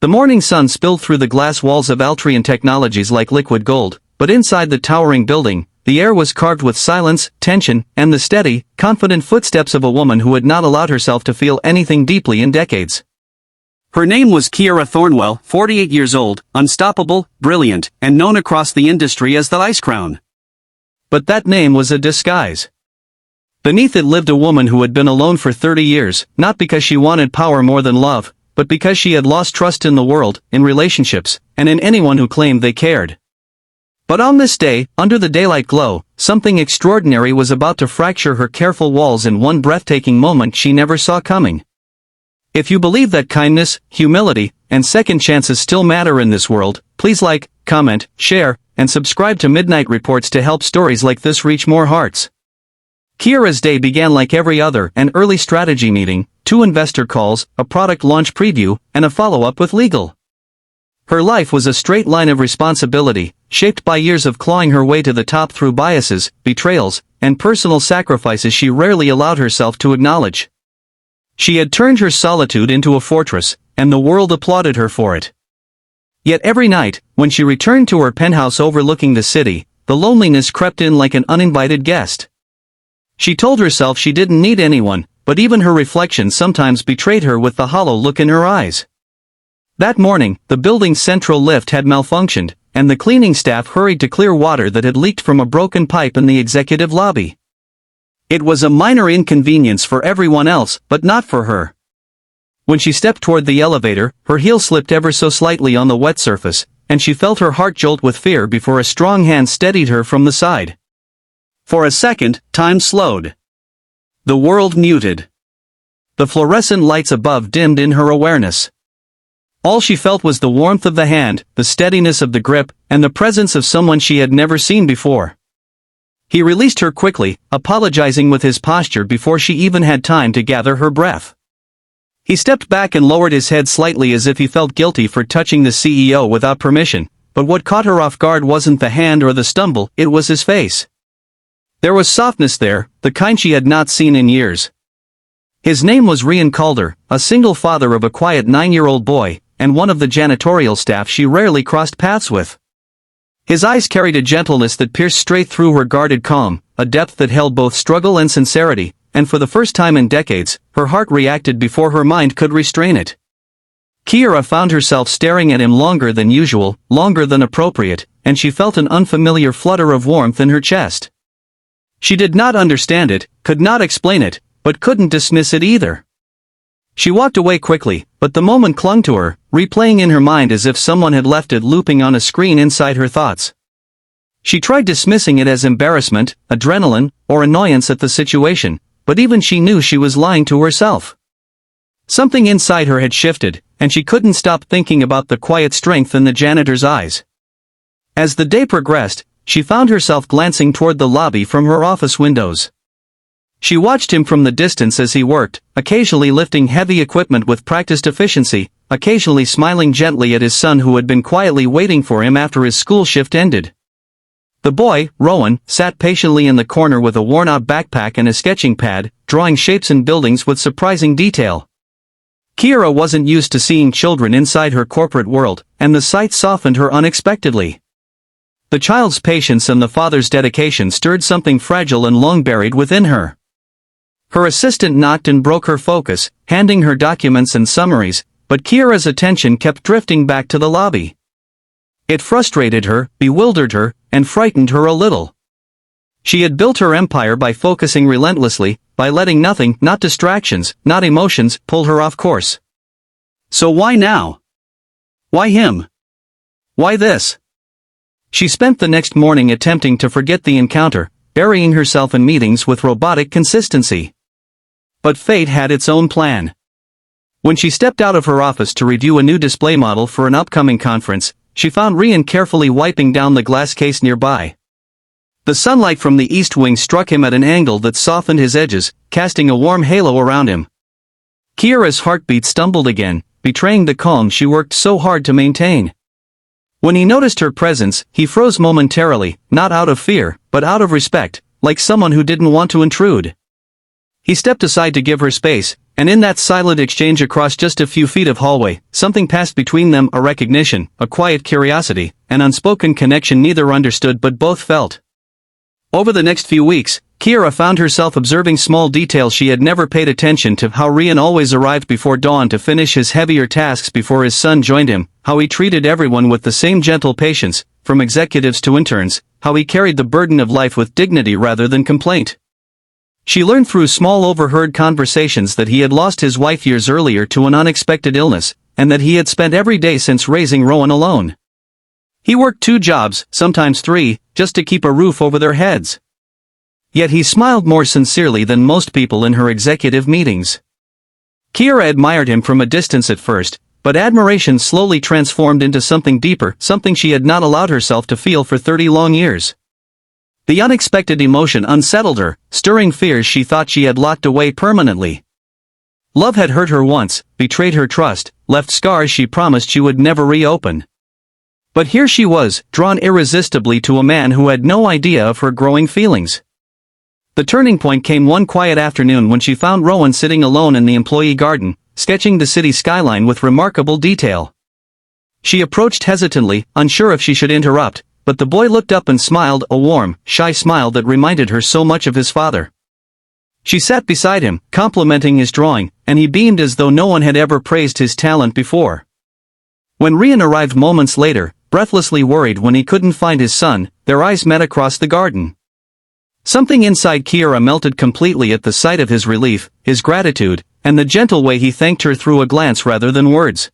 The morning sun spilled through the glass walls of Altrian Technologies like liquid gold, but inside the towering building, the air was carved with silence, tension, and the steady, confident footsteps of a woman who had not allowed herself to feel anything deeply in decades. Her name was Kiara Thornwell, 48 years old, unstoppable, brilliant, and known across the industry as the Ice Crown. But that name was a disguise. Beneath it lived a woman who had been alone for 30 years, not because she wanted power more than love, but because she had lost trust in the world, in relationships, and in anyone who claimed they cared. But on this day, under the daylight glow, something extraordinary was about to fracture her careful walls in one breathtaking moment she never saw coming. If you believe that kindness, humility, and second chances still matter in this world, please like, comment, share, and subscribe to Midnight Reports to help stories like this reach more hearts. Kiara's day began like every other: an early strategy meeting, 2 investor calls, a product launch preview, and a follow-up with legal. Her life was a straight line of responsibility, shaped by years of clawing her way to the top through biases, betrayals, and personal sacrifices she rarely allowed herself to acknowledge. She had turned her solitude into a fortress, and the world applauded her for it. Yet every night, when she returned to her penthouse overlooking the city, the loneliness crept in like an uninvited guest. She told herself she didn't need anyone, but even her reflection sometimes betrayed her with the hollow look in her eyes. That morning, the building's central lift had malfunctioned, and the cleaning staff hurried to clear water that had leaked from a broken pipe in the executive lobby. It was a minor inconvenience for everyone else, but not for her. When she stepped toward the elevator, her heel slipped ever so slightly on the wet surface, and she felt her heart jolt with fear before a strong hand steadied her from the side. For a second, time slowed. The world muted. The fluorescent lights above dimmed in her awareness. All she felt was the warmth of the hand, the steadiness of the grip, and the presence of someone she had never seen before. He released her quickly, apologizing with his posture before she even had time to gather her breath. He stepped back and lowered his head slightly as if he felt guilty for touching the CEO without permission, but what caught her off guard wasn't the hand or the stumble, it was his face. There was softness there, the kind she had not seen in years. His name was Rian Calder, a single father of a quiet 9-year-old boy, and one of the janitorial staff she rarely crossed paths with. His eyes carried a gentleness that pierced straight through her guarded calm, a depth that held both struggle and sincerity, and for the first time in decades, her heart reacted before her mind could restrain it. Kiara found herself staring at him longer than usual, longer than appropriate, and she felt an unfamiliar flutter of warmth in her chest. She did not understand it, could not explain it, but couldn't dismiss it either. She walked away quickly, but the moment clung to her, replaying in her mind as if someone had left it looping on a screen inside her thoughts. She tried dismissing it as embarrassment, adrenaline, or annoyance at the situation, but even she knew she was lying to herself. Something inside her had shifted, and she couldn't stop thinking about the quiet strength in the janitor's eyes. As the day progressed, she found herself glancing toward the lobby from her office windows. She watched him from the distance as he worked, occasionally lifting heavy equipment with practiced efficiency, occasionally smiling gently at his son who had been quietly waiting for him after his school shift ended. The boy, Rowan, sat patiently in the corner with a worn-out backpack and a sketching pad, drawing shapes and buildings with surprising detail. Kiara wasn't used to seeing children inside her corporate world, and the sight softened her unexpectedly. The child's patience and the father's dedication stirred something fragile and long buried within her. Her assistant knocked and broke her focus, handing her documents and summaries, but Kiara's attention kept drifting back to the lobby. It frustrated her, bewildered her, and frightened her a little. She had built her empire by focusing relentlessly, by letting nothing, not distractions, not emotions, pull her off course. So why now? Why him? Why this? She spent the next morning attempting to forget the encounter, burying herself in meetings with robotic consistency. But fate had its own plan. When she stepped out of her office to review a new display model for an upcoming conference, she found Rian carefully wiping down the glass case nearby. The sunlight from the east wing struck him at an angle that softened his edges, casting a warm halo around him. Kiara's heartbeat stumbled again, betraying the calm she worked so hard to maintain. When he noticed her presence, he froze momentarily, not out of fear, but out of respect, like someone who didn't want to intrude. He stepped aside to give her space, and in that silent exchange across just a few feet of hallway, something passed between them, a recognition, a quiet curiosity, an unspoken connection neither understood but both felt. Over the next few weeks, Kira found herself observing small details she had never paid attention to: how Rian always arrived before dawn to finish his heavier tasks before his son joined him, how he treated everyone with the same gentle patience, from executives to interns, how he carried the burden of life with dignity rather than complaint. She learned through small overheard conversations that he had lost his wife years earlier to an unexpected illness, and that he had spent every day since raising Rowan alone. He worked 2 jobs, sometimes 3, just to keep a roof over their heads. Yet he smiled more sincerely than most people in her executive meetings. Kira admired him from a distance at first, but admiration slowly transformed into something deeper, something she had not allowed herself to feel for 30 long years. The unexpected emotion unsettled her, stirring fears she thought she had locked away permanently. Love had hurt her once, betrayed her trust, left scars she promised she would never reopen. But here she was, drawn irresistibly to a man who had no idea of her growing feelings. The turning point came one quiet afternoon when she found Rowan sitting alone in the employee garden, sketching the city skyline with remarkable detail. She approached hesitantly, unsure if she should interrupt, but the boy looked up and smiled, a warm, shy smile that reminded her so much of his father. She sat beside him, complimenting his drawing, and he beamed as though no one had ever praised his talent before. When Rian arrived moments later, breathlessly worried when he couldn't find his son, their eyes met across the garden. Something inside Kira melted completely at the sight of his relief, his gratitude, and the gentle way he thanked her through a glance rather than words.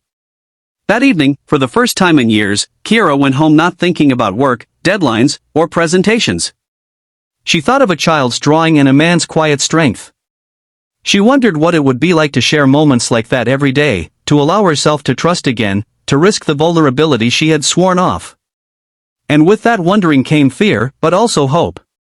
That evening, for the first time in years, Kira went home not thinking about work, deadlines, or presentations. She thought of a child's drawing and a man's quiet strength. She wondered what it would be like to share moments like that every day, to allow herself to trust again, to risk the vulnerability she had sworn off. And with that wondering came fear, but also hope.